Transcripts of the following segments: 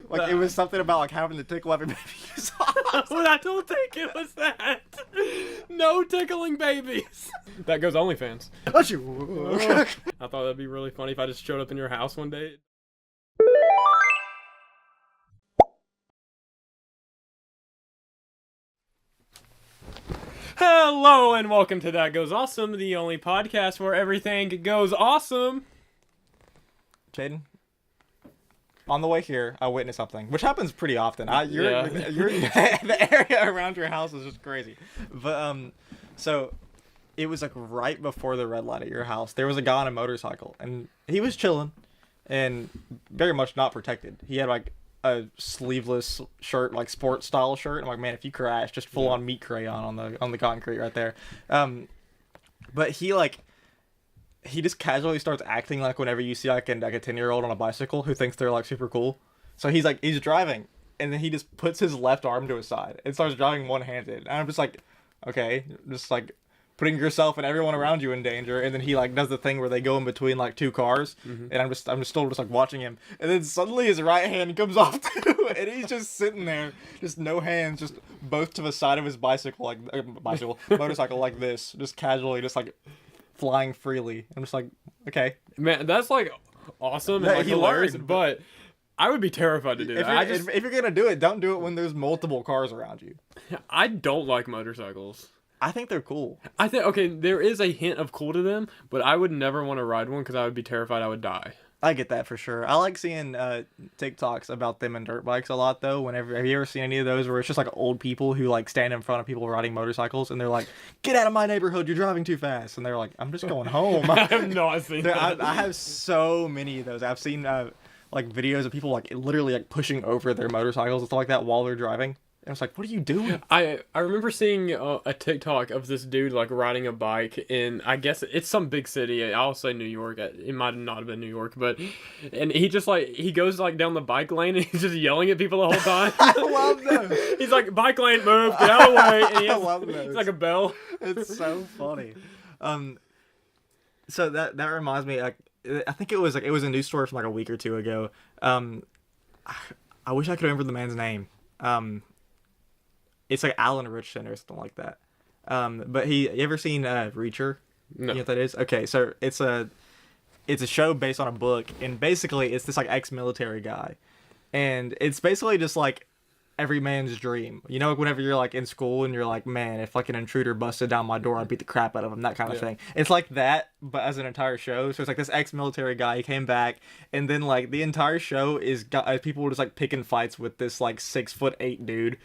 Like, it was something about, like, having to tickle every baby you saw. Well, I don't think it was that. No tickling babies. That goes OnlyFans. I thought that'd be really funny if I just showed up in your house one day. Hello and welcome to That Goes Awesome, the only podcast where everything goes awesome. Jaden, on the way here, I witnessed something, which happens pretty often. The area around your house is just crazy. But so it was like right before the red light at your house. There was a guy on a motorcycle, and he was chilling, and very much not protected. He had like a sleeveless shirt, like sports style shirt. I'm like, man, if you crash, just full on meat crayon on the concrete right there. But he just casually starts acting like whenever you see like a 10-year-old on a bicycle who thinks they're like super cool. So he's driving, and then he just puts his left arm to his side and starts driving one-handed. And I'm just like, okay, just like putting yourself and everyone around you in danger. And then he like does the thing where they go in between like two cars, and I'm just still like watching him. And then suddenly his right hand comes off too, and he's just sitting there, just no hands, just both to the side of his motorcycle like this, just casually, just like flying freely. I'm just like, okay, man, that's like awesome and like hilarious, but I would be terrified to do that. If you're gonna do it, don't do it when there's multiple cars around you. I don't like motorcycles. I think they're cool. I think, okay, there is a hint of cool to them, but I would never want to ride one because I would be terrified I would die. I get that for sure. I like seeing TikToks about them and dirt bikes a lot, though. Have you ever seen any of those where it's just like old people who like stand in front of people riding motorcycles and they're like, "Get out of my neighborhood! You're driving too fast!" And they're like, "I'm just going home." I have not seen that. I have so many of those. I've seen like videos of people like literally like pushing over their motorcycles and stuff like that while they're driving. I was like, what are you doing? I remember seeing a TikTok of this dude like riding a bike in, I guess it's some big city. I'll say New York. It might not have been New York, and he just like, he goes like down the bike lane and he's just yelling at people the whole time. I love those. He's like, bike lane, move, get out of the way. And I love those. It's like a bell. It's so funny. So that reminds me, like, I think it was a news story from like a week or two ago. I wish I could remember the man's name. It's like Alan Richardson or something like that. But you ever seen Reacher? No. You know what that is? Okay, so it's a show based on a book, and basically it's this like ex-military guy, and it's basically just like every man's dream. You know, like whenever you're like in school and you're like, man, if like an intruder busted down my door, I'd beat the crap out of him, that kind of thing. It's like that, but as an entire show. So it's like this ex-military guy, he came back, and then like the entire show is people were just like picking fights with this like 6'8" dude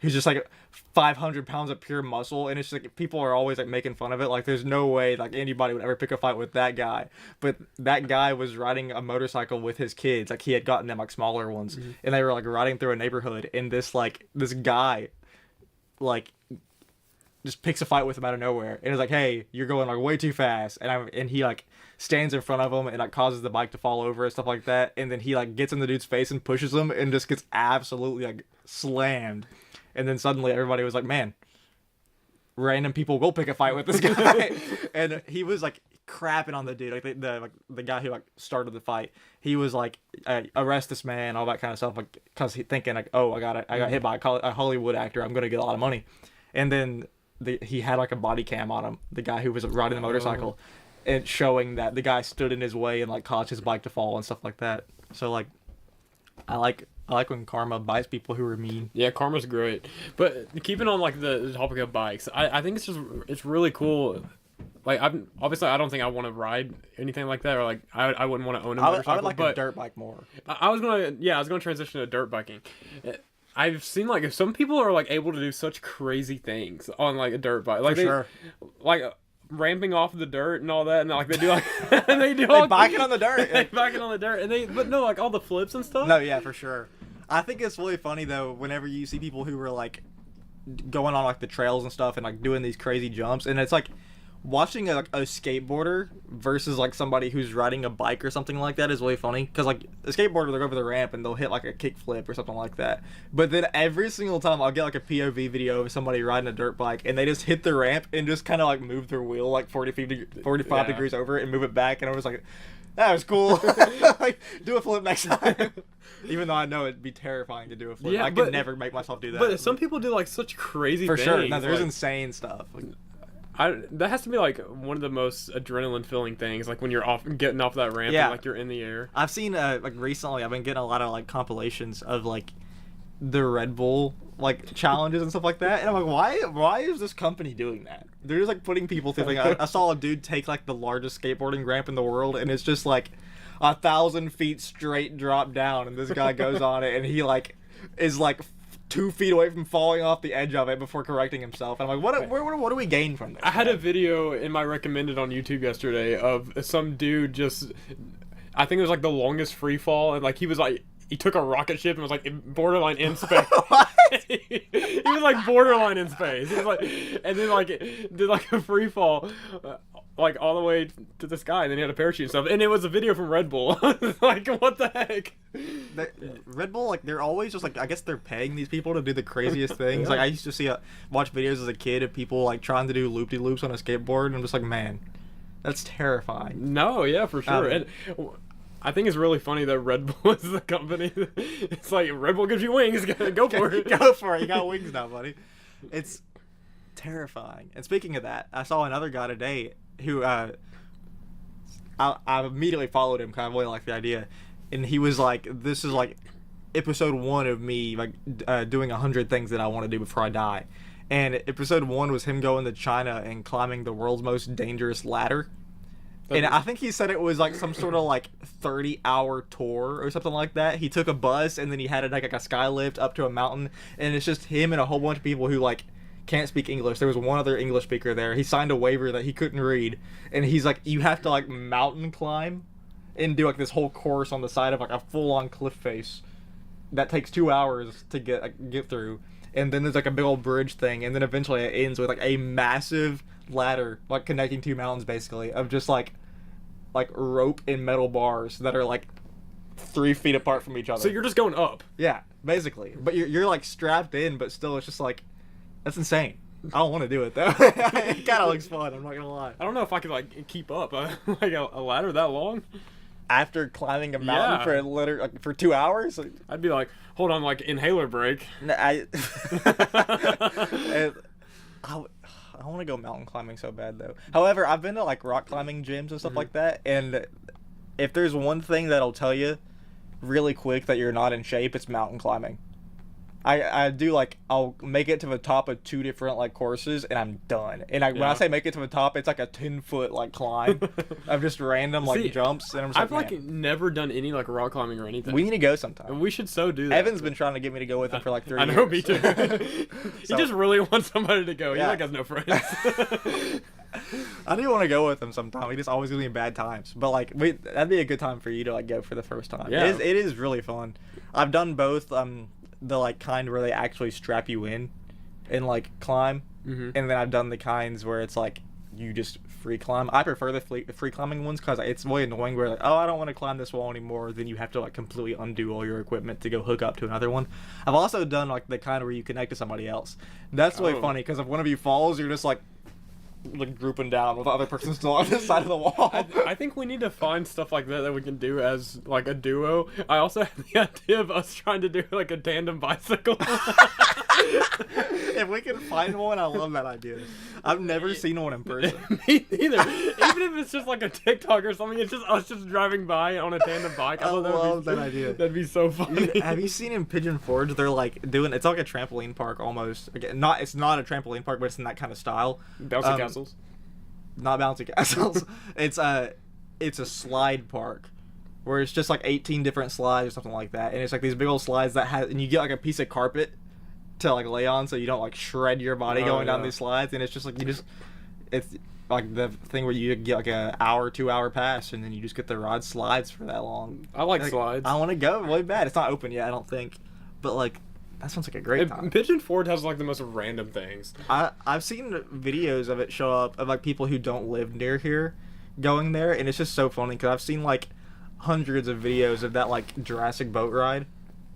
who's just like 500 pounds of pure muscle, and it's just like people are always like making fun of it, like there's no way like anybody would ever pick a fight with that guy. But that guy was riding a motorcycle with his kids, like he had gotten them like smaller ones, and they were like riding through a neighborhood, and this guy like just picks a fight with him out of nowhere, and is like, hey, you're going like way too fast, and he like stands in front of him and like causes the bike to fall over and stuff like that, and then he like gets in the dude's face and pushes him and just gets absolutely like slammed. And then suddenly everybody was like, man, random people will pick a fight with this guy. And he was like crapping on the dude, like the guy who like started the fight. He was like, arrest this man, all that kind of stuff, like because he thinking like, oh, I got hit by a Hollywood actor, I'm gonna get a lot of money. And then he had like a body cam on him, the guy who was riding the motorcycle, and showing that the guy stood in his way and like caused his bike to fall and stuff like that. So like, I like when karma bites people who are mean. Yeah, karma's great. But keeping on like the topic of bikes, I think it's really cool. Like I don't think I want to ride anything like that, or like I wouldn't want to own a motorcycle. I would like a dirt bike more. I was gonna transition to dirt biking. I've seen like some people are like able to do such crazy things on like a dirt bike, like like ramping off the dirt and all that, and like they do like they biking on the dirt. They biking on the dirt, and but no, like all the flips and stuff. No, yeah, for sure. I think it's really funny though whenever you see people who are like going on like the trails and stuff and like doing these crazy jumps, and it's like watching a skateboarder versus like somebody who's riding a bike or something like that is really funny, because like a skateboarder, they'll go over the ramp and they'll hit like a kickflip or something like that, but then every single time I'll get like a POV video of somebody riding a dirt bike and they just hit the ramp and just kind of like move their wheel like 45 degrees over it and move it back, and I was like, That was cool. Like, do a flip next time. Even though I know it'd be terrifying to do a flip. Yeah, I could never make myself do that. But some people do like such crazy for things. sure. No, there's like, insane stuff. that has to be like one of the most adrenaline filling things, like when you're getting off that ramp and like you're in the air. I've seen like recently I've been getting a lot of like compilations of like the Red Bull like challenges and stuff like that, and I'm like, why is this company doing that? They're just like putting people through things. I saw a dude take like the largest skateboarding ramp in the world, and it's just like 1,000 feet straight drop down, and this guy goes on it, and he like is like 2 feet away from falling off the edge of it before correcting himself. And I'm like, what do we gain from this? I had a video in my recommended on YouTube yesterday of some dude just, I think it was like the longest free fall, and like he was like, he took a rocket ship and was like borderline in space. He was like borderline in space. He was like, and then like did like a free fall, like all the way to the sky. And then he had a parachute and stuff. And it was a video from Red Bull. Like, what the heck? Red Bull, like, they're always just like, I guess they're paying these people to do the craziest things. Yeah. Like, I used to watch videos as a kid of people like trying to do loop-de-loops on a skateboard, and I'm just like, man, that's terrifying. No, yeah, for sure. And I think it's really funny that Red Bull is the company. It's like, Red Bull gives you wings. Go for it. Go for it. You got wings now, buddy. It's terrifying. And speaking of that, I saw another guy today who I immediately followed him because I really liked the idea. And he was like, this is like episode 1 of me like doing 100 things that I want to do before I die. And episode 1 was him going to China and climbing the world's most dangerous ladder. And I think he said it was like some sort of like 30-hour tour or something like that. He took a bus and then he had it like a sky lift up to a mountain, and it's just him and a whole bunch of people who like can't speak English. There was one other English speaker there. He signed a waiver that he couldn't read, and he's like, you have to like mountain climb and do like this whole course on the side of like a full-on cliff face that takes 2 hours to get through. And then there's like a big old bridge thing, and then eventually it ends with like a massive ladder like connecting 2 mountains basically of just like rope and metal bars that are like 3 feet apart from each other. So you're just going up. Yeah, basically. But you're like strapped in, but still it's just like, that's insane. I don't want to do it though. It kind of looks fun, I'm not gonna lie. I don't know if I could like keep up like a ladder that long. After climbing a mountain for 2 hours, I'd be like, hold on, like inhaler break. I want to go mountain climbing so bad though. However, I've been to like rock climbing gyms and stuff like that, and if there's one thing that'll tell you really quick that you're not in shape, it's mountain climbing. I do like, I'll make it to the top of 2 different like courses and I'm done. And when I say make it to the top, it's like a 10-foot like climb of just random like jumps. And I'm just I've like never done any like rock climbing or anything. We need to go sometime. We should so do that. Evan's been trying to get me to go with him for like 3 years. I know, me too. He just really wants somebody to go. He like has no friends. I do want to go with him sometime. He just always gives me bad times. But like, that'd be a good time for you to like go for the first time. Yeah. It is really fun. I've done both. The like kind where they actually strap you in and like climb, and then I've done the kinds where it's like you just free climb. I prefer the free climbing ones because it's really annoying where like, oh, I don't want to climb this wall anymore, then you have to like completely undo all your equipment to go hook up to another one. I've also done like the kind where you connect to somebody else. That's really funny because if one of you falls, you're just like drooping down with the other person still on the side of the wall. I think we need to find stuff like that we can do as like a duo. I also have the idea of us trying to do like a tandem bicycle. If we can find one, I love that idea. I've never seen one in person. Me neither. Even if it's just like a TikTok or something, it's just us just driving by on a tandem bike. I love that idea. That'd be so funny. Have you seen in Pigeon Forge? They're like doing, it's like a trampoline park almost. Again, it's not a trampoline park, but it's in that kind of style. Bouncy castles. Not bouncy castles. It's a slide park where it's just like 18 different slides or something like that, and it's like these big old slides and you get like a piece of carpet to like lay on so you don't like shred your body going down these slides, and it's just like it's like the thing where you get like a 2-hour pass and then you just get the ride slides for that long. I like slides. I want to go really bad. It's not open yet, I don't think, but like that sounds like a great time. Pigeon Forge has like the most random things. I've seen videos of it show up of like people who don't live near here going there, and it's just so funny because I've seen like hundreds of videos of that like Jurassic boat ride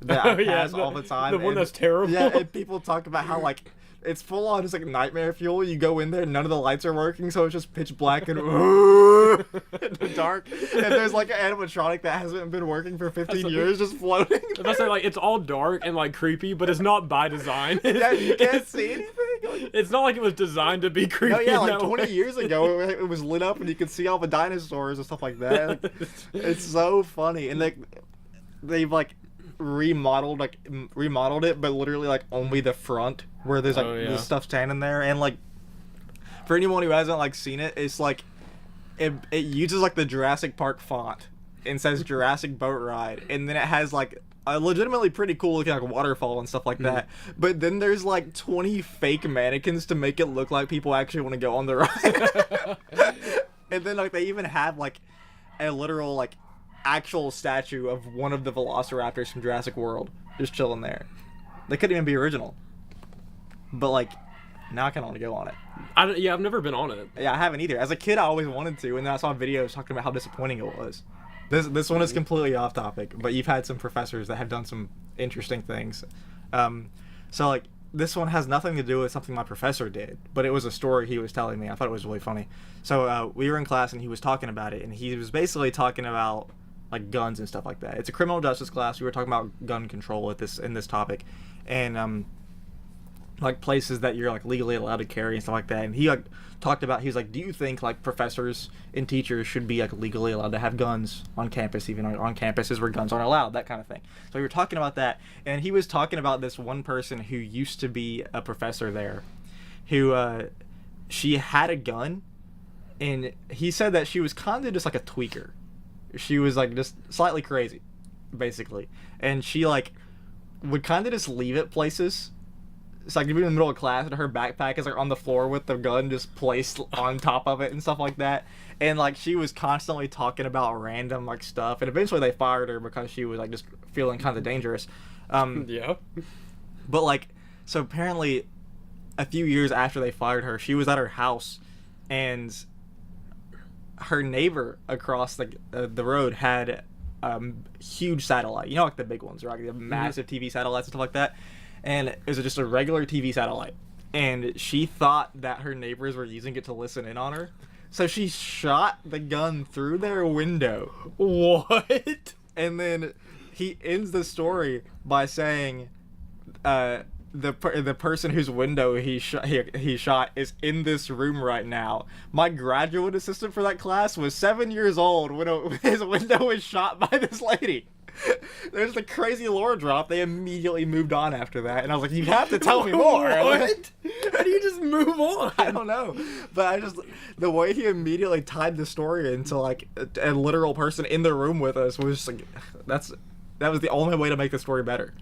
that I pass all the time. The one that's terrible. Yeah, and people talk about how like it's full on just like nightmare fuel. You go in there, none of the lights are working, so it's just pitch black and in the dark. And there's like an animatronic that hasn't been working for 15 years, just floating. I say like it's all dark and like creepy, but it's not by design. Yeah, you can't see anything. It's not like it was designed to be creepy. No, yeah, like 20 years ago, it was lit up and you could see all the dinosaurs and stuff like that. Like, it's so funny, and like they've like remodeled it, but literally like only the front where there's like the stuff standing there, and like for anyone who hasn't like seen it, it's like it uses like the Jurassic Park font and says Jurassic Boat Ride, and then it has like a legitimately pretty cool looking like waterfall and stuff like that. But then there's like 20 fake mannequins to make it look like people actually want to go on the ride. And then like they even have like a literal like actual statue of one of the velociraptors from Jurassic World just chilling there. They couldn't even be original. But like now I kind of want to go on it. I've never been on it. Yeah, I haven't either. As a kid, I always wanted to, and then I saw videos talking about how disappointing it was. This one is completely off topic, but you've had some professors that have done some interesting things. So like this one has nothing to do with something my professor did, but it was a story he was telling me. I thought it was really funny. So we were in class and he was talking about it, and he was basically talking about like guns and stuff like that. It's a criminal justice class. We were talking about gun control in this topic, and like places that you're like legally allowed to carry and stuff like that. And he like talked about, he was like, do you think like professors and teachers should be like legally allowed to have guns on campus, even on campuses where guns aren't allowed, that kind of thing. So we were talking about that, and he was talking about this one person who used to be a professor there, who she had a gun, and he said that she was kind of just like a tweaker. She was like just slightly crazy, basically, and she like would kind of just leave it places. It's like, you'd be in the middle of class and her backpack is like on the floor with the gun just placed on top of it and stuff like that. And like she was constantly talking about random like stuff, and eventually they fired her because she was like just feeling kind of dangerous. Yeah. But like, so apparently a few years after they fired her, she was at her house, and her neighbor across the road had huge satellite. You know, like the big ones, right? The massive TV satellites and stuff like that. And it was just a regular TV satellite. And she thought that her neighbors were using it to listen in on her. So she shot the gun through their window. What? And then he ends the story by saying the person whose window he shot is in this room right now. My graduate assistant for that class was 7 years old when his window was shot by this lady. There's the crazy lore drop. They immediately moved on after that, and I was like, you have to tell me more. What? How do you just move on? I don't know, but the way he immediately tied the story into like a literal person in the room with us was just like, that was the only way to make the story better.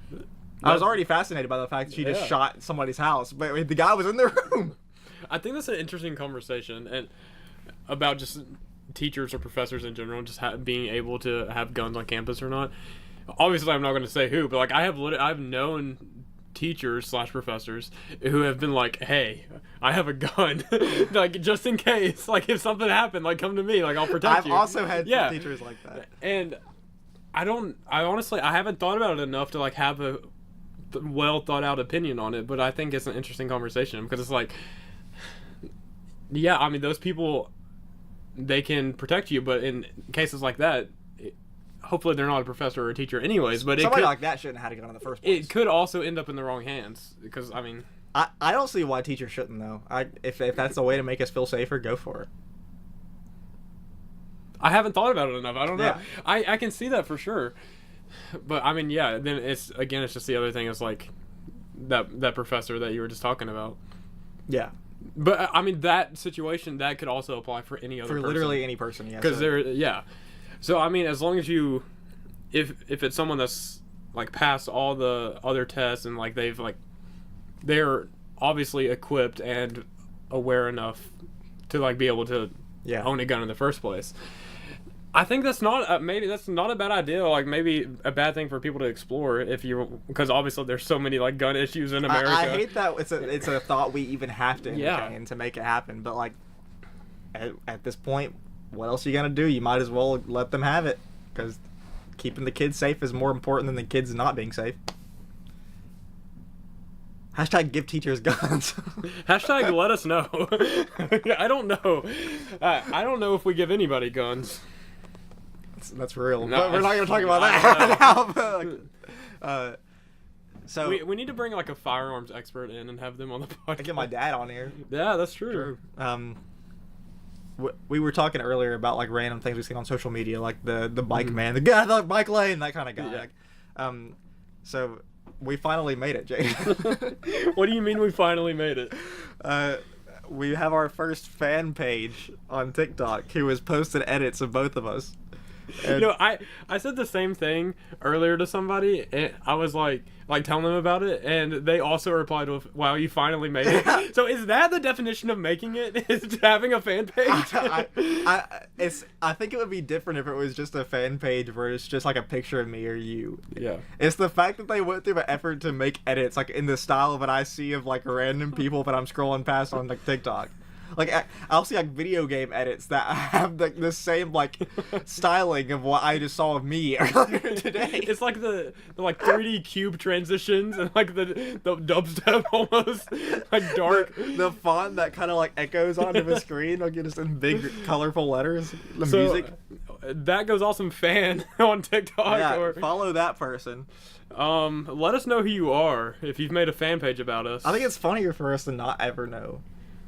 I was already fascinated by the fact that she just shot somebody's house, but the guy was in the room. I think that's an interesting conversation, and about just teachers or professors in general just being able to have guns on campus or not. Obviously, I'm not going to say who, but like I've known teachers / professors who have been like, "Hey, I have a gun, like just in case, like if something happened, like come to me, like I'll protect you." I've also had teachers like that, and I honestly haven't thought about it enough to like have a well thought out opinion on it, but I think it's an interesting conversation because it's like, yeah, I mean those people, they can protect you, but in cases like that, hopefully they're not a professor or a teacher anyways, but somebody like that shouldn't have had a gun in the first place. It could also end up in the wrong hands, because I mean, I don't see why teachers shouldn't though. If that's a way to make us feel safer, go for it. I haven't thought about it enough. I don't know. Yeah. I can see that for sure, but I mean, yeah, then it's just the other thing is like that professor that you were just talking about. Yeah. But I mean, that situation that could also apply for any other person. Literally any person, yeah. Because so I mean, as long as you, if it's someone that's like passed all the other tests and like they're obviously equipped and aware enough to like be able to own a gun in the first place. I think that's not maybe that's not a bad idea. Like maybe a bad thing for people to explore because obviously there's so many like gun issues in America. I hate that it's a thought we even have to entertain to make it happen. But like at this point, what else are you gonna do? You might as well let them have it, because keeping the kids safe is more important than the kids not being safe. Hashtag give teachers guns. Hashtag let us know. I don't know. I don't know if we give anybody guns. That's real. No, But we're not going to talk about that now. So we need to bring like a firearms expert in and have them on the podcast. I get my dad on here. Yeah, that's true. We were talking earlier about like random things we see on social media, like the bike man, the guy, the bike lane, that kind of guy. Yeah. Like, so we finally made it, Jake. What do you mean we finally made it? We have our first fan page on TikTok who has posted edits of both of us. And I said the same thing earlier to somebody, and I was like telling them about it, and they also replied with, "Wow, you finally made it." So is that the definition of making it? Is having a fan page? I think it would be different if it was just a fan page where it's just like a picture of me or you. Yeah. It's the fact that they went through the effort to make edits like in the style of what I see of like random people that I'm scrolling past on like TikTok. Like I'll see like video game edits that have the same like styling of what I just saw of me earlier today. It's like the like 3D cube transitions and like the dubstep almost like dark. The font that kind of like echoes onto the screen, like just in big colorful letters. The music. That goes awesome fan on TikTok. Yeah, or follow that person. Let us know who you are if you've made a fan page about us. I think it's funnier for us to not ever know.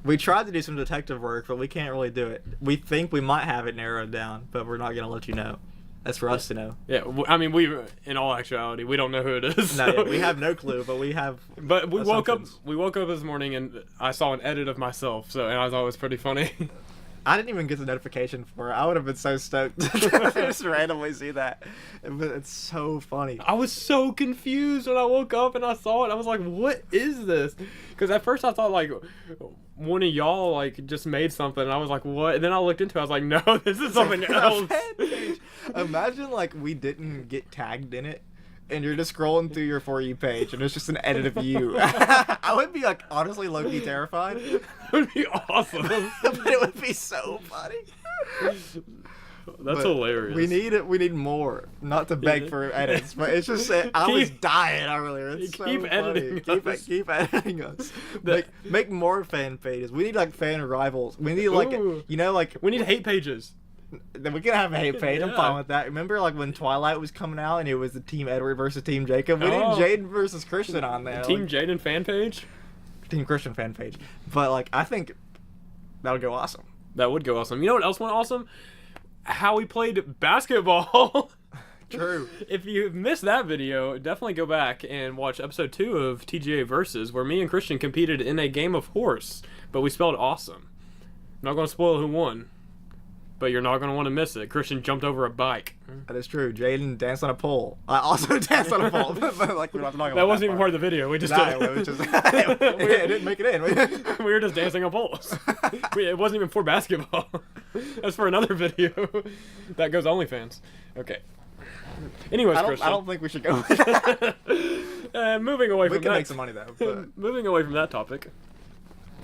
We tried to do some detective work, but we can't really do it. We think we might have it narrowed down, but we're not going to let you know. That's for us to know. Yeah, I mean, we in all actuality, we don't know who it is. No, yeah, we have no clue, but we have. But we woke up. assumptions. We woke up this morning and I saw an edit of myself. So and I thought it was pretty funny. I didn't even get the notification for it. I would have been so stoked to just randomly see that. But it's so funny. I was so confused when I woke up and I saw it. I was like, "What is this?" Because at first I thought like one of y'all like just made something. And I was like, "What?" And then I looked into it. I was like, "No, this is something else." Imagine like we didn't get tagged in it, and you're just scrolling through your For You page, and it's just an edit of you. I would be like honestly low-key terrified. It would be awesome. But it would be so funny. That's But hilarious. We need more. Not to beg for edits, but it's just I was dying earlier. It's so keep funny. editing us. Keep editing us. Make more fan pages. We need like fan rivals. We need like Ooh. like We need hate pages. then we can have a hate page. I'm Yeah. fine with that. Remember like when Twilight was coming out and it was the Team Edward versus Team Jacob? We Oh. need Jaden versus Christian on there. Team like, Jaden fan page. Team Christian fan page. But like I think that would go awesome. That would go awesome. You know what else went awesome? How we played basketball. True. If you missed that video, definitely go back and watch episode 2 of TGA Versus, where me and Christian competed in a game of horse, but we spelled awesome. I'm not going to spoil who won, but you're not going to want to miss it. Christian jumped over a bike. That is true. Jaden danced on a pole. I also danced on a pole. But like we're not talking about That wasn't even part part. of the video. We just Nah, did it was just it didn't make it in. we were just dancing on poles. It wasn't even for basketball. That's for another video. That goes OnlyFans. Okay. Anyways, Christian. I don't think we should go with that. Moving away We from can that. make some money though. But Moving away from that topic.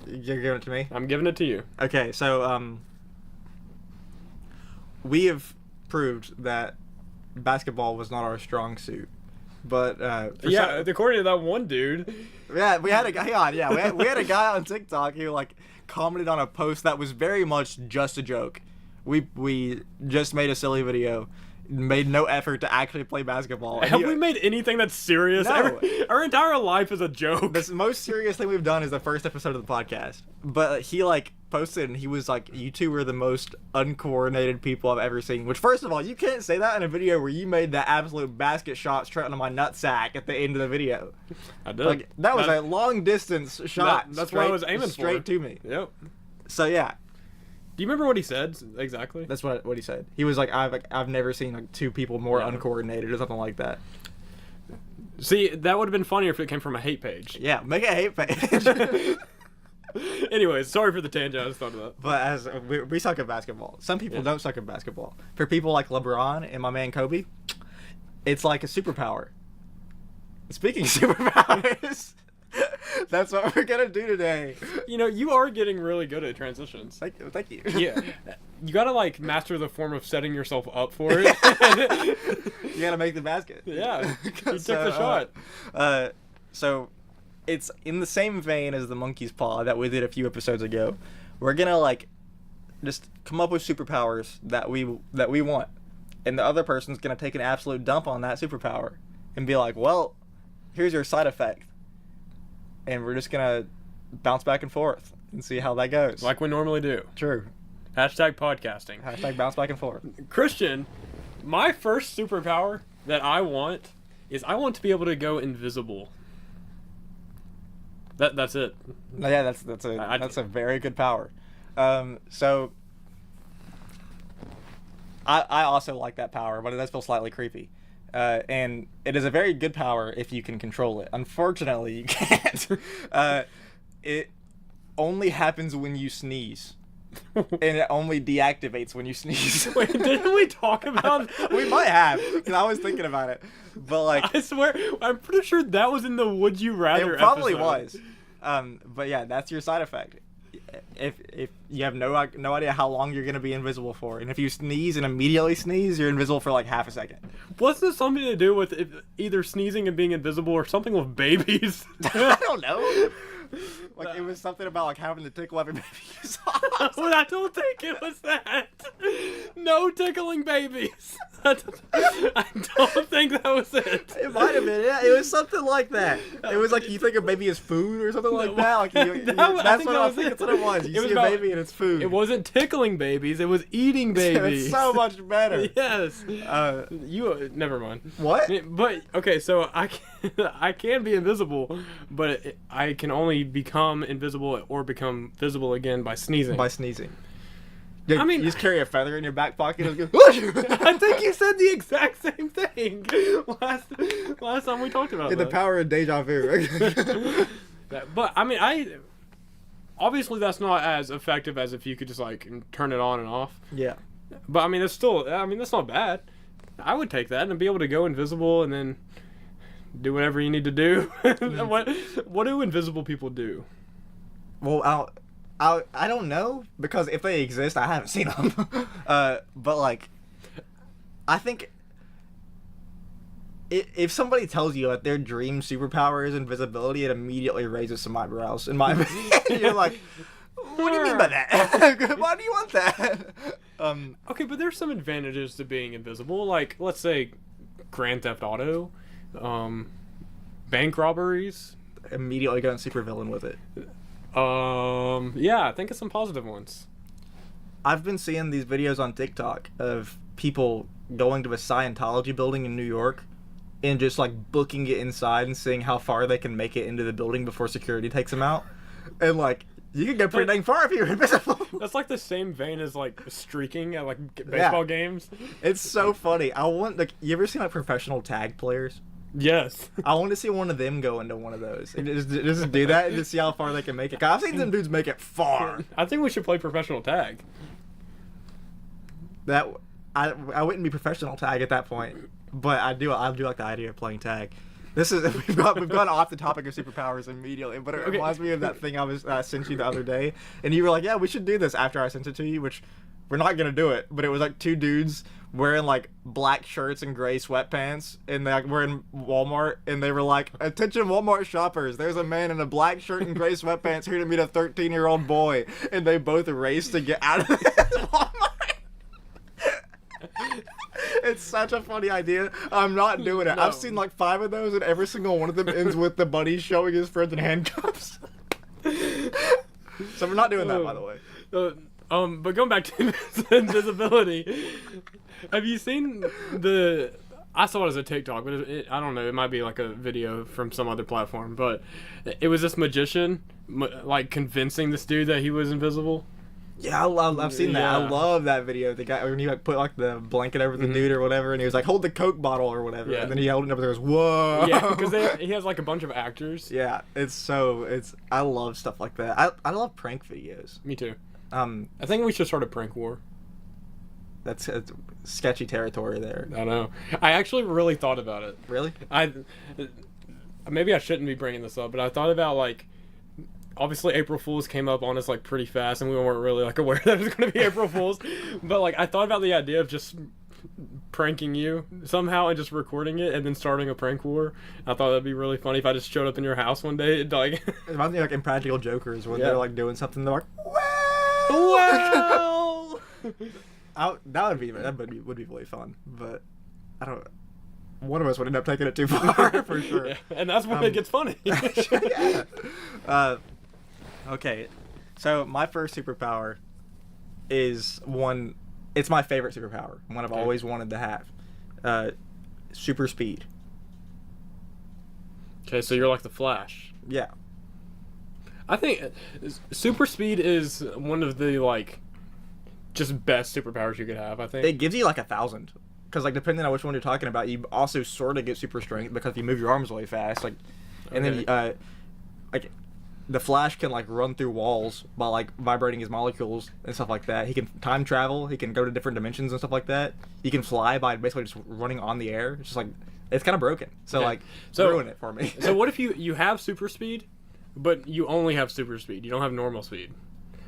you're giving it to me. I'm giving it to you. Okay, so we have proved that basketball was not our strong suit, but Yeah, according to that one dude. yeah, we had a guy. Hang on, yeah, we had a guy on TikTok who like commented on a post that was very much just a joke. We just made a silly video, made no effort to actually play basketball. Have we made anything that's serious? No. Our entire life is a joke. The most serious thing we've done is the first episode of the podcast. But he like posted and he was like, "You two are the most uncoordinated people I've ever seen." Which, first of all, you can't say that in a video where you made that absolute basket shot straight onto my nutsack at the end of the video. I did. Like that was a long distance shot. That's what I was aiming for. Straight to me. Yep. So yeah, Do you remember what he said exactly? that's what he said. He was like, "I've never seen like two people more Yeah. uncoordinated" or something like that. See, that would have been funnier if it came from a hate page. Yeah, make a hate page. Anyways, sorry for the tangent. I just thought of that. But as we suck at basketball. Some people don't suck at basketball. For people like LeBron and my man Kobe, it's like a superpower. Speaking of superpowers, that's what we're gonna do today. You know, you are getting really good at transitions. Thank you. Yeah. You gotta, like, master the form of setting yourself up for it. You gotta make the basket. Yeah. You took So, the shot. So it's in the same vein as the monkey's paw that we did a few episodes ago. We're gonna like just come up with superpowers that we want, and the other person's gonna take an absolute dump on that superpower and be like, well, here's your side effect, and we're just gonna bounce back and forth and see how that goes. Like we normally do. True. Hashtag podcasting. Hashtag bounce back and forth. Christian, my first superpower that I want is I want to be able to go invisible. That's it. Yeah, that's a very good power. So I also like that power, but it does feel slightly creepy. And it is a very good power if you can control it. Unfortunately, you can't. It only happens when you sneeze. And it only deactivates when you sneeze. Wait, didn't we talk about We might have, because I was thinking about it. But like, I swear, I'm pretty sure that was in the Would You Rather it probably episode. was. But yeah, that's your side effect. If you have no idea how long you're gonna be invisible for, and if you sneeze and immediately sneeze, you're invisible for like half a second. Wasn't this something to do with either sneezing and being invisible, or something with babies? I don't know. Like it was something about like having to tickle every baby you saw. Well, I don't think it was that. No tickling babies. I don't think that was it. It might have been. Yeah, it was something like that. It was like you think a baby is food or something like that. Like that's what I think. That's what it was. You see a baby and it's food. It wasn't tickling babies. It was eating babies. It's so much better. Yes. Never mind. What? But okay, so I can be invisible, but I can only become invisible or become visible again by sneezing. By sneezing. I mean, you just carry a feather in your back pocket. And I think you said the exact same thing last time we talked about the power of deja vu. But I mean, obviously that's not as effective as if you could just like turn it on and off. Yeah. But I mean, that's not bad. I would take that and be able to go invisible and then do whatever you need to do. What do invisible people do? Well, I don't know, because if they exist, I haven't seen them. But like, I think if somebody tells you that their dream superpower is invisibility, it immediately raises some eyebrows. In my opinion, you're like, what do you mean by that? Why do you want that? Okay, but there's some advantages to being invisible. Like, let's say, Grand Theft Auto, bank robberies. Immediately going supervillain with it. Yeah, I think it's some positive ones. I've been seeing these videos on TikTok of people going to a Scientology building in New York and just like booking it inside and seeing how far they can make it into the building before security takes them out. And like, you can go pretty dang far if you're invisible. That's like the same vein as like streaking at like baseball games. It's so funny. You ever seen like professional tag players? Yes. I want to see one of them go into one of those and just do that and just see how far they can make it. 'Cause I've seen them dudes make it far. I think we should play professional tag. I wouldn't be professional tag at that point, but I do like the idea of playing tag. We've gone off the topic of superpowers immediately, but it reminds me of that thing I sent you the other day, and you were like, "Yeah, we should do this." After I sent it to you, which we're not gonna do it, but it was like two dudes wearing like black shirts and gray sweatpants, and they were in Walmart, and they were like, "Attention Walmart shoppers, there's a man in a black shirt and gray sweatpants here to meet a 13-year-old boy," and they both raced to get out of Walmart. It's such a funny idea. I'm not doing it. No. I've seen like 5 of those, and every single one of them ends with the buddy showing his friends in handcuffs. So we're not doing that, by the way. But going back to invisibility, have you seen I saw it as a TikTok, but I don't know, it might be like a video from some other platform, but it was this magician like convincing this dude that he was invisible. Yeah, I've seen that. I love that video. The guy, when he like put like the blanket over the dude or whatever, and he was like, "Hold the Coke bottle" or whatever, and then he held it up and goes, "Whoa!" Yeah, because he has like a bunch of actors. Yeah, I love stuff like that. I love prank videos. Me too. I think we should start a prank war. That's sketchy territory there. I know. I actually really thought about it. Really? Maybe I shouldn't be bringing this up, but I thought about like. Obviously, April Fools came up on us like pretty fast, and we weren't really like aware that it was going to be April Fools. But like, I thought about the idea of just pranking you somehow and just recording it and then starting a prank war. I thought that'd be really funny if I just showed up in your house one day and like. It reminds me of, like Impractical Jokers when they're like doing something. They're like, well. that would be really fun, but I don't. One of us would end up taking it too far for sure. Yeah, and that's when it gets funny. Yeah. Okay, so my first superpower is one. It's my favorite superpower. One I've always wanted to have. Super speed. Okay, so you're like the Flash. Yeah. I think super speed is one of the like just best superpowers you could have. I think It gives you like 1,000. Because like depending on which one you're talking about, you also sort of get super strength because you move your arms really fast. Like, and then like the Flash can like run through walls by like vibrating his molecules and stuff like that. He can time travel. He can go to different dimensions and stuff like that. He can fly by basically just running on the air. It's just like it's kind of broken. So like ruin it for me. So what if you have super speed, but you only have super speed? You don't have normal speed.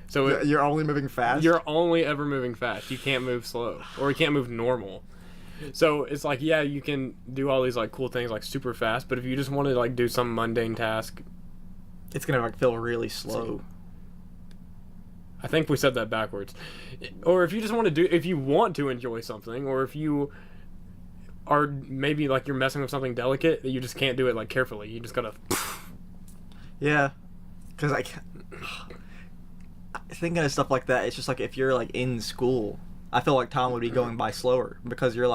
So You're only moving fast. You're only ever moving fast. You can't move slow, or you can't move normal. So it's like, yeah, you can do all these like cool things like super fast, but if you just want to like do some mundane task, it's gonna like feel really slow. I think we said that backwards. Or if you just want to if you want to enjoy something, or if you are maybe like you're messing with something delicate that you just can't do it like carefully, you just gotta. Yeah, because like thinking of stuff like that, it's just like if you're like in school, I feel like time would be going by slower because you're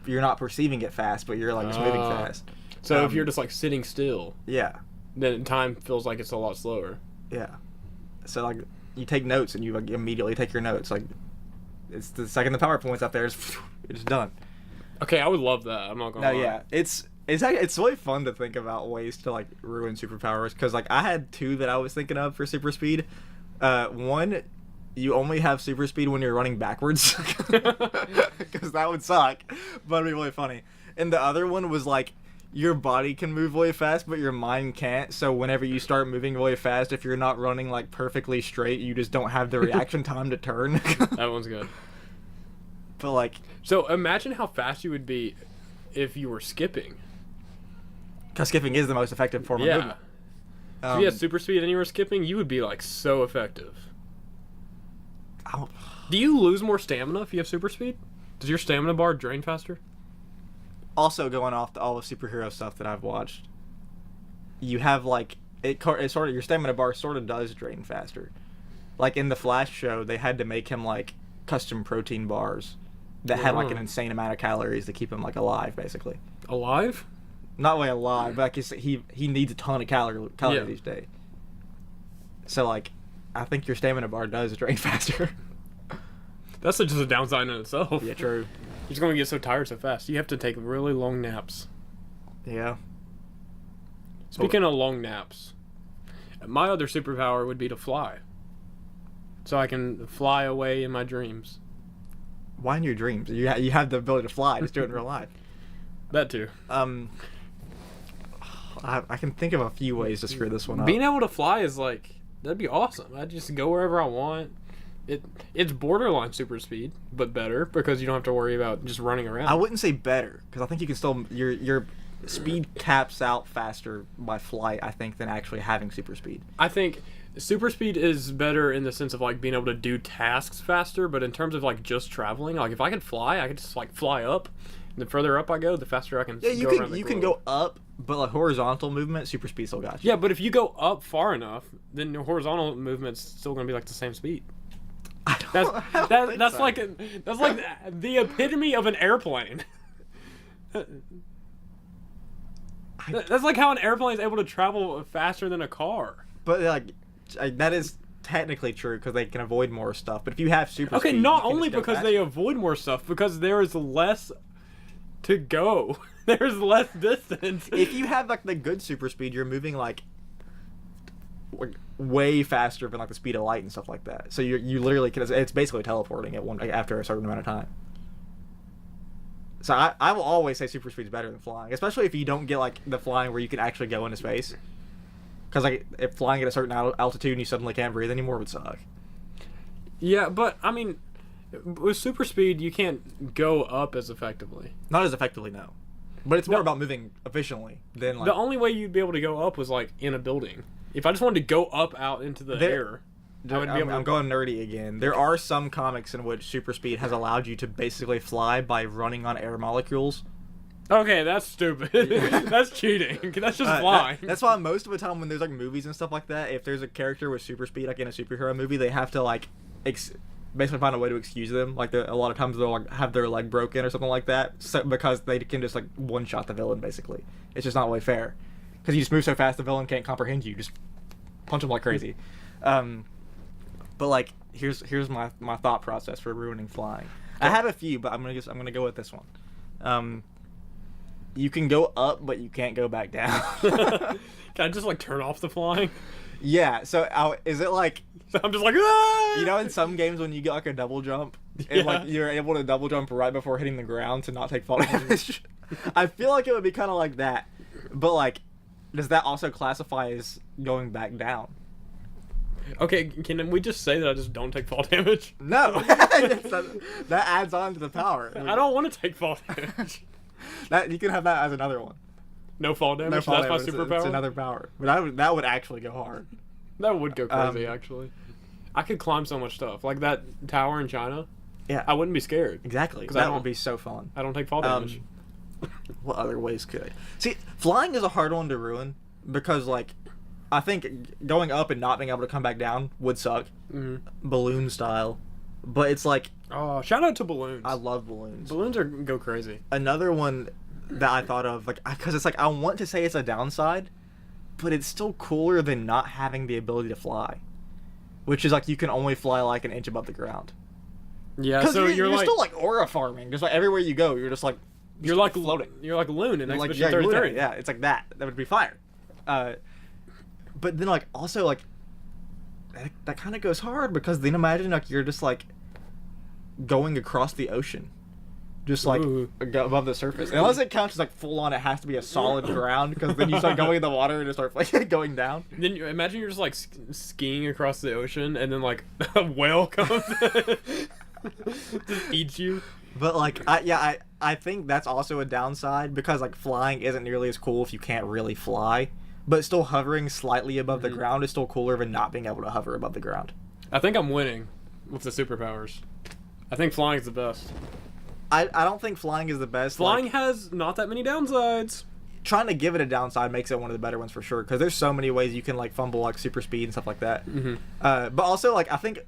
not perceiving it fast, but you're like just moving fast. So if you're just like sitting still, yeah, then time feels like it's a lot slower. Yeah. So like you take notes and you like immediately take your notes. Like it's the second the PowerPoint's up there, it's done. Okay, I would love that. I'm not gonna lie. No, yeah, it's really fun to think about ways to like ruin superpowers because like I had two that I was thinking of for super speed. One, you only have super speed when you're running backwards because that would suck, but it'd be really funny. And the other one was like your body can move really fast, but your mind can't. So whenever you start moving really fast, if you're not running like perfectly straight, you just don't have the reaction time to turn. That one's good. But like, so imagine how fast you would be if you were skipping. Because skipping is the most effective form of movement. If you had super speed and you were skipping, you would be like so effective. Do you lose more stamina if you have super speed? Does your stamina bar drain faster? Also, going off all the superhero stuff that I've watched, you have like it sort of your stamina bar sort of does drain faster. Like in the Flash show, they had to make him like custom protein bars that had like an insane amount of calories to keep him like alive, basically. Alive? Not really alive, but like he needs a ton of calories each day. So like, I think your stamina bar does drain faster. That's just a downside in itself. Yeah, true. You're just going to get so tired so fast. You have to take really long naps. Yeah. Speaking of long naps, my other superpower would be to fly. So I can fly away in my dreams. Why in your dreams? You have the ability to fly. Just do it in real life. That too. I can think of a few ways to screw this one up. Being able to fly is like, that'd be awesome. I'd just go wherever I want. It's borderline super speed, but better because you don't have to worry about just running around. I wouldn't say better because I think you can still your speed caps out faster by flight. I think than actually having super speed. I think super speed is better in the sense of like being able to do tasks faster, but in terms of like just traveling, like if I could fly, I could just like fly up. The further up I go, the faster I can. Yeah, you can go up, but like horizontal movement, super speed still got you. Yeah, but if you go up far enough, then the horizontal movement's still gonna be like the same speed. That's like the epitome of an airplane. That's like how an airplane is able to travel faster than a car. But like that is technically true because they can avoid more stuff. But if you have super speed, not only because they avoid more stuff, because there is less to go. There's less distance. If you have like the good super speed, you're moving like way faster than like the speed of light and stuff like that. So you literally can. It's basically teleporting after a certain amount of time. So I will always say super speed is better than flying, especially if you don't get like the flying where you can actually go into space. Because like if flying at a certain altitude and you suddenly can't breathe anymore would suck. Yeah, but I mean, With super speed, you can't go up as effectively. Not as effectively, no. But it's more about moving efficiently than like. The only way you'd be able to go up was like in a building. If I just wanted to go up out into the air, I'm going nerdy again. There are some comics in which super speed has allowed you to basically fly by running on air molecules. Okay, that's stupid. That's cheating. That's just flying. That's why most of the time when there's like movies and stuff like that, if there's a character with super speed, like in a superhero movie, they have to like basically find a way to excuse them. Like a lot of times they'll like have their leg broken or something like that, because they can just like one shot the villain. Basically, it's just not really fair because you just move so fast the villain can't comprehend you. Just punch them like crazy. But like here's my thought process for ruining flying. I have a few, but I'm gonna go with this one. You can go up, but you can't go back down. Can I just like turn off the flying? Yeah. So is it like? I'm just like, ah! You know, in some games when you get like a double jump, and like you're able to double jump right before hitting the ground to not take fall damage. I feel like it would be kind of like that, but like, does that also classify as going back down? Okay, can we just say that I just don't take fall damage? No, that adds on to the power. I don't want to take fall damage. That you can have that as another one. No fall damage. No fall That's damage. my superpower. It's another power, but that would actually go hard. That would go crazy, actually. I could climb so much stuff, like that tower in China. Yeah, I wouldn't be scared. Exactly, because that would be so fun. I don't take fall damage. What other ways could I? See, flying is a hard one to ruin because, like, I think going up and not being able to come back down would suck. Balloon style, but it's like, oh, shout out to balloons. I love balloons. Balloons go crazy. Another one that I thought of, like, because it's like I want to say it's a downside, but it's still cooler than not having the ability to fly, which is like you can only fly like an inch above the ground. Yeah, so you're like, still like aura farming. Just like everywhere you go, you're just like floating. You're like Loon in like, Expedition 33. Yeah, it's like that. That would be fire. But then like also like that kind of goes hard because then imagine like you're just like going across the ocean. Just like above the surface. And unless it counts as like full on, it has to be a solid ground because then you start going in the water and it starts like going down. Then imagine you're just like skiing across the ocean and then like a whale comes just eats you. But like I think that's also a downside because like flying isn't nearly as cool if you can't really fly. But still hovering slightly above the ground is still cooler than not being able to hover above the ground. I think I'm winning with the superpowers. I think flying is the best. I don't think flying is the best. Flying has not that many downsides. Trying to give it a downside makes it one of the better ones for sure because there's so many ways you can like fumble like super speed and stuff like that. But also like I think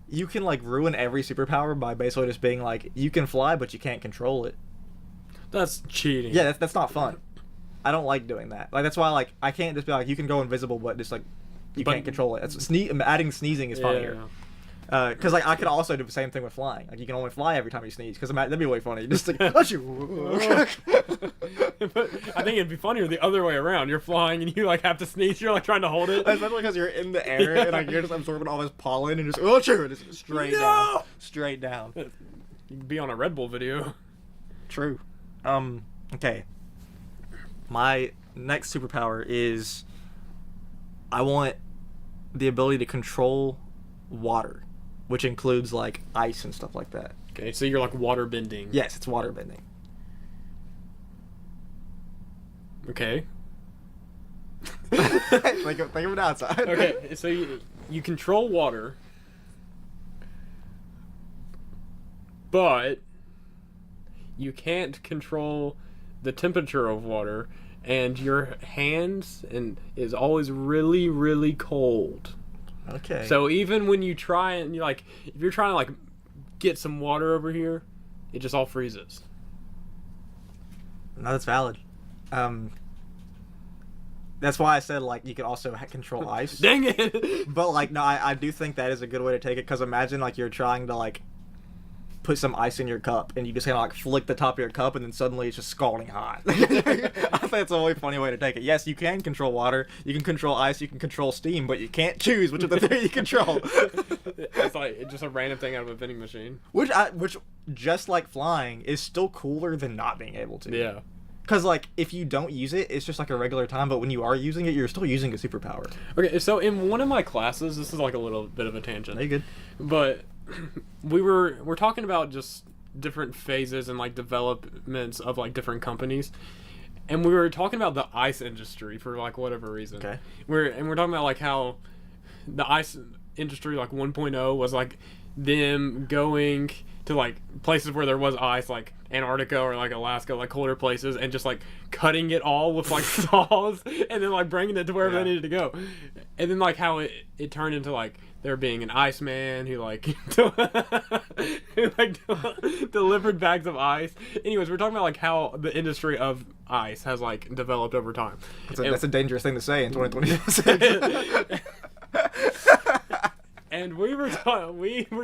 you can like ruin every superpower by basically just being like you can fly but you can't control it. That's cheating. Yeah, that's not fun. I don't like doing that. Like that's why like I can't just be like you can go invisible but just like you can't control it. That's adding sneezing is funnier. Because like I could also do the same thing with flying. Like you can only fly every time you sneeze. Because that'd be way funny. Just like but I think it'd be funnier the other way around. You're flying and you like have to sneeze. You're like trying to hold it. Especially because you're in the air and like you're just absorbing all this pollen and just just straight down. You'd be on a Red Bull video. True. Okay. My next superpower is I want the ability to control water, which includes like ice and stuff like that. Okay, so you're like water bending. Yes, it's water bending. Okay. think of it outside. Okay, so you control water, but you can't control the temperature of water, and your hands is always really, really cold. Okay. So even when you try and you're like, if you're trying to like get some water over here, it just all freezes. No, that's valid. That's why I said like you could also control ice. Dang it! But like no, I do think that is a good way to take it because imagine like you're trying to like put some ice in your cup and you just kind of like flick the top of your cup and then suddenly it's just scalding hot. I think it's a really funny way to take it. Yes, you can control water, you can control ice, you can control steam, but you can't choose which of the three you control. It's like just a random thing out of a vending machine. Which just like flying is still cooler than not being able to. Yeah. Because like if you don't use it, it's just like a regular time, but when you are using it, you're still using a superpower. Okay, so in one of my classes, this is like a little bit of a tangent. Are you good? But we're talking about just different phases and like developments of like different companies, and we were talking about the ice industry for like whatever reason. Okay. We're talking about like how the ice industry like 1.0 was like them going to like places where there was ice, like Antarctica or like Alaska, like colder places, and just like cutting it all with like saws and then like bringing it to wherever they needed to go. And then like how it turned into like there being an Iceman who like who like delivered bags of ice. Anyways, we're talking about like how the industry of ice has like developed over time. That's a dangerous thing to say in 2026. And we were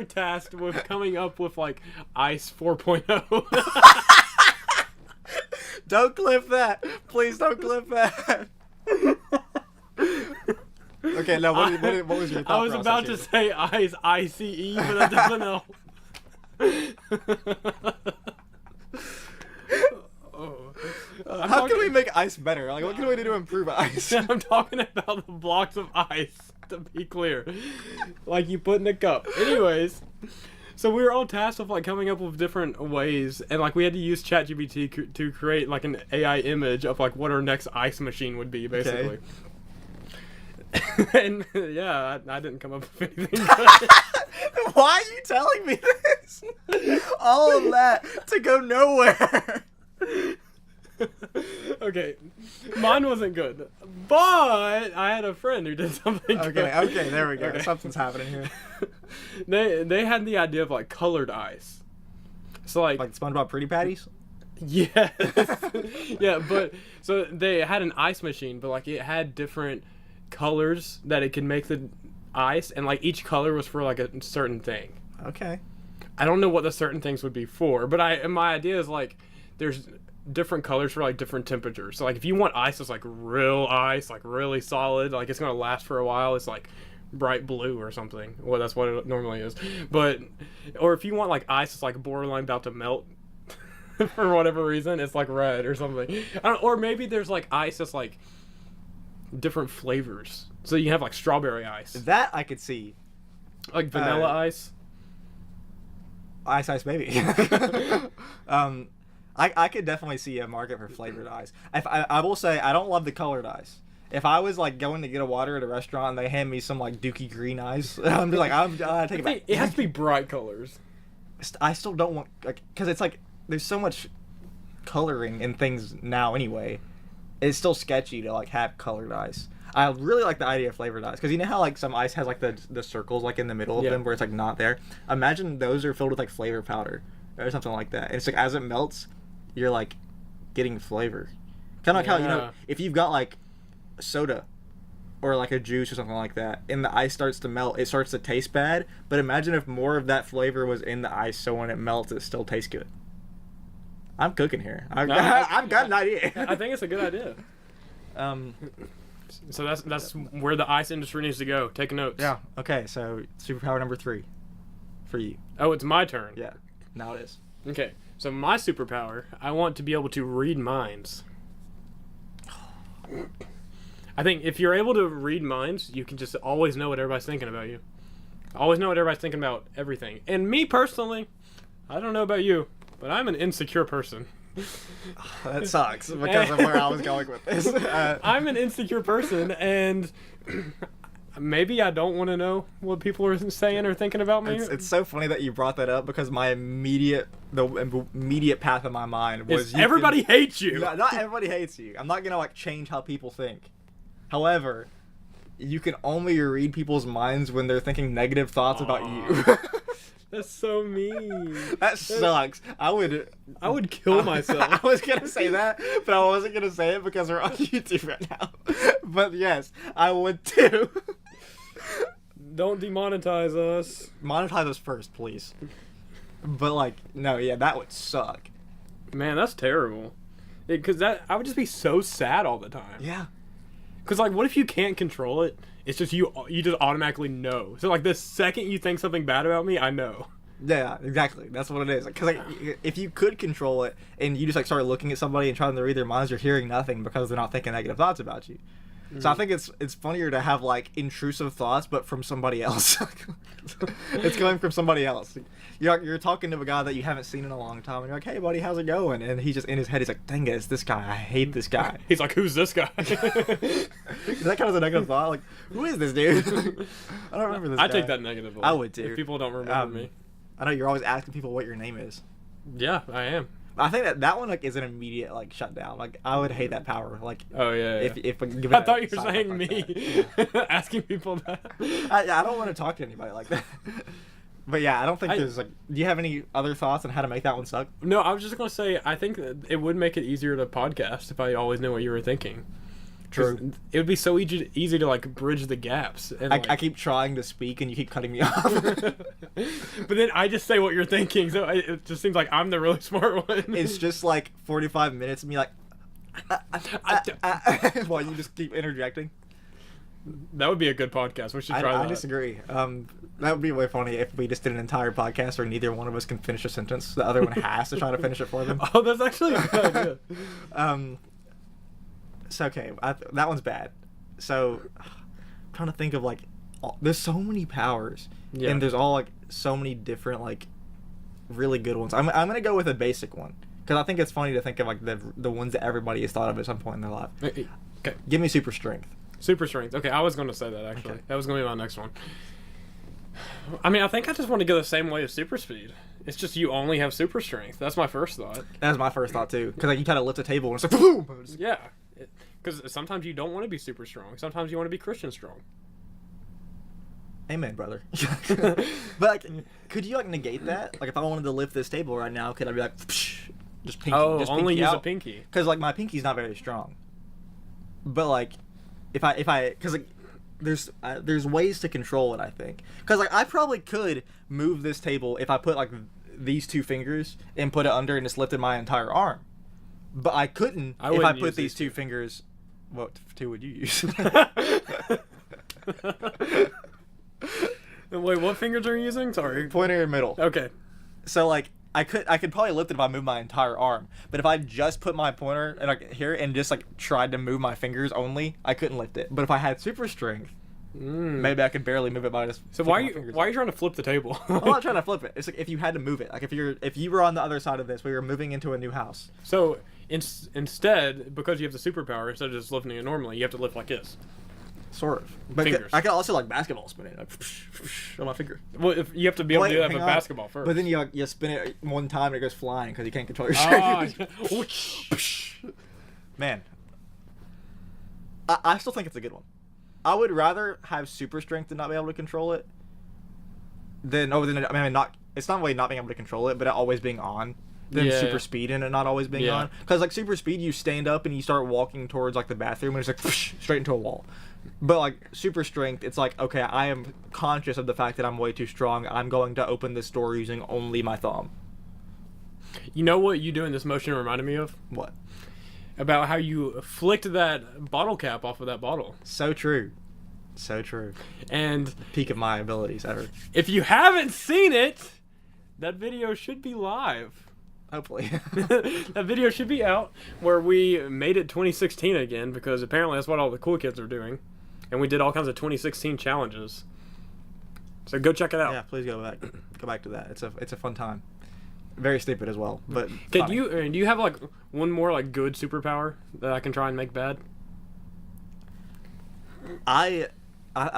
tasked with coming up with like Ice 4.0. Don't clip that. Please don't clip that. Okay, now what was your thought I was about to say Ice ICE, but that doesn't help. How can we make ice better? Like, what can we do to improve ice? I'm talking about the blocks of ice, to be clear. Like you put in a cup. Anyways, so we were all tasked with like coming up with different ways, and like we had to use ChatGPT to create like an AI image of like what our next ice machine would be, basically. And yeah, I didn't come up with anything. Why are you telling me this? All of that to go nowhere. Okay, mine wasn't good, but I had a friend who did something good. Okay, there we go. Okay. Something's happening here. They had the idea of like colored ice. So like SpongeBob Pretty Patties? yes. Yeah, but so they had an ice machine, but like it had different colors that it could make the ice, and like each color was for like a certain thing. Okay. I don't know what the certain things would be for, but my idea is like there's different colors for like different temperatures. So like if you want ice that's like real ice, like really solid, like it's gonna last for a while, it's like bright blue or something. Well, that's what it normally is. But or if you want like ice that's like borderline about to melt for whatever reason, it's like red or something. Or maybe there's like ice that's like different flavors. So you have like strawberry ice. That I could see. Like vanilla ice. Ice baby. I could definitely see a market for flavored ice. I will say I don't love the colored ice. If I was like going to get a water at a restaurant and they hand me some like Dookie green ice, I'm just like I'm take it back. It has to be bright colors. I still don't want like because it's like there's so much coloring in things now anyway. It's still sketchy to like have colored ice. I really like the idea of flavored ice because you know how like some ice has like the circles like in the middle of them where it's like not there. Imagine those are filled with like flavor powder or something like that. And it's like as it melts, you're like getting flavor. Kind of like how you know if you've got like soda or like a juice or something like that, and the ice starts to melt, it starts to taste bad. But imagine if more of that flavor was in the ice, so when it melts, it still tastes good. I'm cooking here. I've got an idea. I think it's a good idea. So that's where the ice industry needs to go. Take notes. Yeah. Okay. So superpower number 3 for you. Oh, it's my turn. Yeah. Now it is. Okay. So my superpower, I want to be able to read minds. I think if you're able to read minds, you can just always know what everybody's thinking about you. Always know what everybody's thinking about everything. And me personally, I don't know about you, but I'm an insecure person. That sucks because of where I was going with this. I'm an insecure person, and maybe I don't want to know what people are saying or thinking about me. It's so funny that you brought that up because the immediate path of my mind was everybody hates you. Not everybody hates you. I'm not gonna like change how people think. However, you can only read people's minds when they're thinking negative thoughts about you. That's so mean. That sucks. I would kill myself. I was gonna say that, but I wasn't gonna say it because we're on YouTube right now. But yes, I would too. Don't demonetize us. Monetize us first, please. But like, no, yeah, that would suck. Man, that's terrible. Because I would just be so sad all the time. Yeah. Because like, what if you can't control it? It's just you just automatically know. So like the second you think something bad about me, I know. Yeah, exactly. That's what it is. Because like, if you could control it and you just like start looking at somebody and trying to read their minds, you're hearing nothing because they're not thinking negative thoughts about you. So I think it's funnier to have like intrusive thoughts, but from somebody else. It's coming from somebody else. You're talking to a guy that you haven't seen in a long time, and you're like, "Hey, buddy, how's it going?" And he just in his head, he's like, "Dang it, it's this guy. I hate this guy." He's like, "Who's this guy?" Is that kind of a negative thought? Like, who is this dude? I don't remember this guy. I take that negatively. I would too. If people don't remember me. I know you're always asking people what your name is. Yeah, I am. I think that one like is an immediate like shutdown. Like I would hate that power. Like oh yeah. If I thought you were saying me asking people that. I don't want to talk to anybody like that. But yeah, I don't think there's like. Do you have any other thoughts on how to make that one suck? No, I was just gonna say I think that it would make it easier to podcast if I always knew what you were thinking. True. It would be so easy to like bridge the gaps. And, I keep trying to speak and you keep cutting me off. But then I just say what you're thinking, so it just seems like I'm the really smart one. It's just like 45 minutes of me like, while you just keep interjecting. That would be a good podcast. We should try that. I disagree. That would be way funny if we just did an entire podcast where neither one of us can finish a sentence. The other one has to try to finish it for them. Oh, that's actually a good idea. So okay, that one's bad. So I'm trying to think of like, there's so many powers, and there's all like so many different like really good ones. I'm gonna go with a basic one because I think it's funny to think of like the ones that everybody has thought of at some point in their life. Okay, give me super strength. Super strength. Okay, I was gonna say that actually. Okay. That was gonna be my next one. I mean, I think I just want to go the same way as super speed. It's just you only have super strength. That's my first thought. That's my first thought too, because like you kind of lift a table and it's like boom. Yeah, because sometimes you don't want to be super strong. Sometimes you want to be Christian strong. Amen, brother. But like, could you like negate that? Like, if I wanted to lift this table right now, could I be like, just pinky? Oh, just only pinky use out? a pinky. Because like my pinky's not very strong. But like, if I, because like, there's ways to control it. I think, because like I probably could move this table if I put like these two fingers and put it under and just lifted my entire arm. But I couldn't if I put these two fingers. What two would you use? Wait, what fingers are you using? Sorry. Pointer and middle. Okay. So like I could probably lift it if I moved my entire arm. But if I just put my pointer and like here and just like tried to move my fingers only, I couldn't lift it. But if I had super strength, maybe I could barely move it by just. So why are you trying to flip the table? I'm not trying to flip it. It's like if you had to move it. Like if you were on the other side of this, we were moving into a new house. So instead, because you have the superpower, instead of just lifting it normally, you have to lift like this. Sort of. But Fingers. I could also like basketball spin it like on my finger. Well, if you have to be able to do that with basketball first. But then you spin it one time and it goes flying because you can't control your strength. Man, I still think it's a good one. I would rather have super strength and not be able to control it than it's not really not being able to control it, but it always being on. Than super speed and it not always being on. Because like super speed, you stand up and you start walking towards like the bathroom and it's like straight into a wall. But like super strength, it's like, okay, I am conscious of the fact that I'm way too strong. I'm going to open this door using only my thumb. You know what you doing this motion reminded me of? What? About how you flicked that bottle cap off of that bottle. So true. So true. And peak of my abilities ever. If you haven't seen it, that video should be live. Hopefully. That video should be out where we made it 2016 again because apparently that's what all the cool kids are doing. And we did all kinds of 2016 challenges. So go check it out. Yeah, please go back to that. It's a fun time. Very stupid as well, but do you have like one more like good superpower that I can try and make bad? I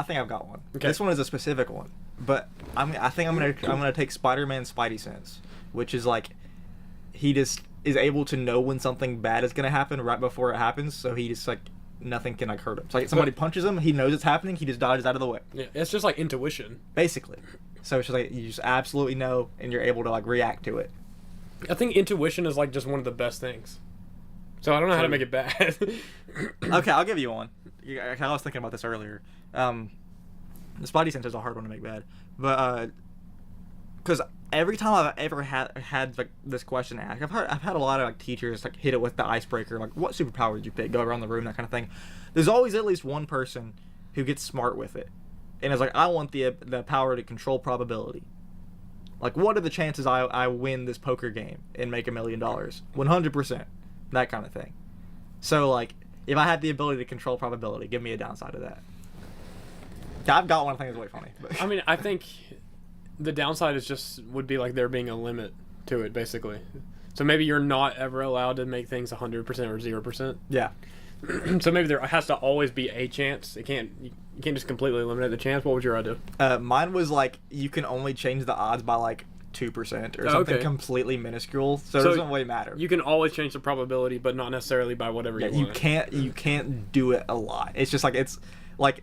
think I've got one. Okay. This one is a specific one, but I think I'm gonna take Spider-Man's Spidey Sense, which is like he just is able to know when something bad is gonna happen right before it happens, so he just like nothing can like hurt him. So like somebody punches him, he knows it's happening, he just dodges out of the way. Yeah, it's just like intuition, basically. So it's just like you just absolutely know, and you're able to like react to it. I think intuition is like just one of the best things. So I don't know how to make it bad. Okay, I'll give you one. I was thinking about this earlier. The Spidey Sense is a hard one to make bad, but because every time I've ever had like this question asked, I've had a lot of like teachers like hit it with the icebreaker, like what superpower did you pick? Go around the room, that kind of thing. There's always at least one person who gets smart with it, and is like, I want the power to control probability. Like, what are the chances I win this poker game and make $1 million? 100%. That kind of thing. So like, If I had the ability to control probability, give me a downside of that. I've got one thing that's really funny. But. I mean, I think the downside would be like there being a limit to it, basically. So maybe you're not ever allowed to make things 100% or 0%. Yeah. So maybe there has to always be a chance. You can't just completely eliminate the chance. What would your idea? Mine was like you can only change the odds by like 2% or something completely minuscule, so it doesn't really matter. You can always change the probability, but not necessarily by whatever you want. You can't do it a lot. It's just like it's like.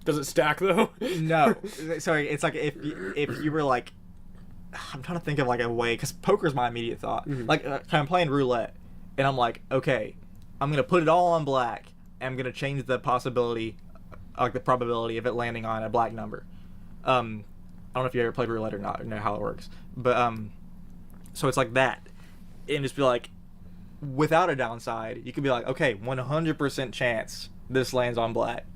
Does it stack though? No, sorry. It's like if you were like, I'm trying to think of like a way, because poker's my immediate thought. Mm-hmm. Like I'm playing roulette, and I'm like, okay, I'm gonna put it all on black, and I'm gonna change the possibility, like the probability of it landing on a black number. I don't know if you ever played roulette or not, or know how it works, but so it's like that, and just be like, without a downside, you could be like, okay, 100% chance this lands on black.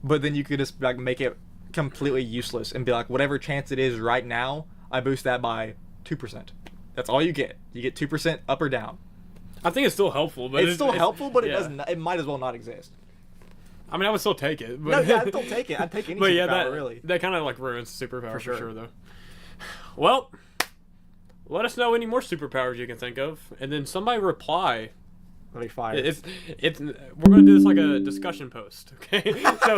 But then you could just like make it completely useless and be like, whatever chance it is right now, I boost that by 2%. That's all you get. You get 2% up or down. I think it's still helpful, but it's still helpful, but it doesn't. It might as well not exist. I mean, I would still take it. But No, yeah, I'd still take it. I'd take any superpower, really. That kind of like ruins superpower for sure, though. Well, let us know any more superpowers you can think of, and then somebody reply. Fired. We're gonna do this like a discussion post, okay? So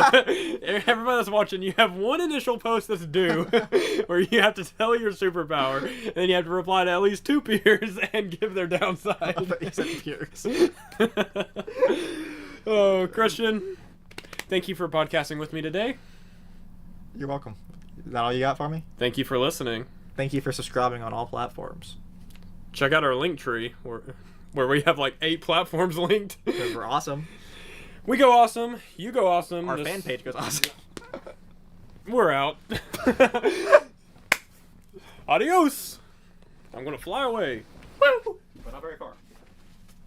everybody that's watching, you have one initial post that's due, where you have to tell your superpower, and then you have to reply to at least 2 peers and give their downside. I thought you said peers. Oh, Christian, thank you for podcasting with me today. You're welcome. Is that all you got for me? Thank you for listening. Thank you for subscribing on all platforms. Check out our link tree where we have like 8 platforms linked. Because we're awesome. We go awesome. You go awesome. Our fan page goes awesome. We're out. Adios. I'm going to fly away. Woo! But not very far.